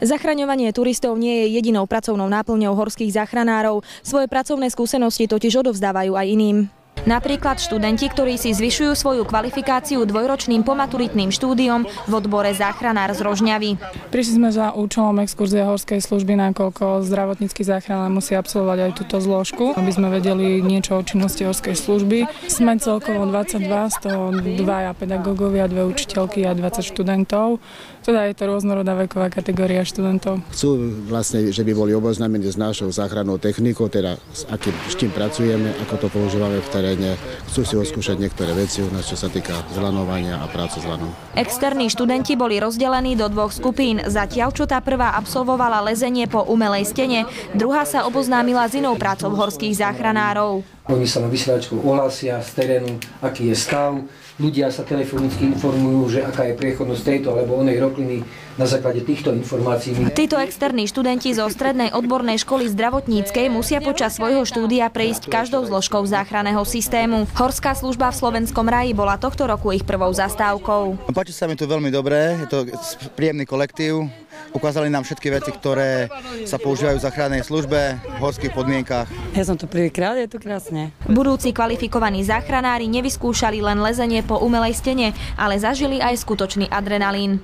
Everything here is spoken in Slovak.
Zachraňovanie turistov nie je jedinou pracovnou náplňou horských záchranárov. Svoje pracovné skúsenosti totiž odovzdávajú aj iným. Napríklad študenti, ktorí si zvyšujú svoju kvalifikáciu dvojročným pomaturitným štúdiom v odbore záchranár z Rožňavy. Prišli sme za účelom exkurzie horskej služby, nakoľko zdravotnícky záchranár musí absolvovať aj túto zložku, aby sme vedeli niečo o činnosti horskej služby. Sme celkovo 22, z toho 2 pedagógovia, 2 učiteľky a 20 študentov. Teda je to rôznorodá veková kategória študentov. Chcú vlastne, že by boli oboznámení s našou záchrannou technikou, teda s čím pracujeme, ako to používame v teréne. Chcú si oskúšať niektoré veci, čo sa týka zlanovania a práce s lanom. Externí študenti boli rozdelení do 2 skupín. Zatiaľ, čo tá prvá absolvovala lezenie po umelej stene, druhá sa oboznámila s inou prácou horských záchranárov. Oni sa na vysielačku ohlásia z terénu, aký je stav. Ľudia sa telefonicky informujú, že aká je priechodnosť tejto alebo onej rokliny na základe týchto informácií. Títo externí študenti zo Strednej odbornej školy zdravotníckej musia počas svojho štúdia prejsť každou zložkou záchranného systému. Horská služba v Slovenskom raji bola tohto roku ich prvou zastávkou. Páči sa mi tu veľmi dobre, je to príjemný kolektív. Ukázali nám všetky veci, ktoré sa používajú v záchrannej službe v horských podmienkach. Ja som tu prvýkrát, je tu krásne. Budúci kvalifikovaní záchranári nevyskúšali len lezenie po umelej stene, ale zažili aj skutočný adrenalín.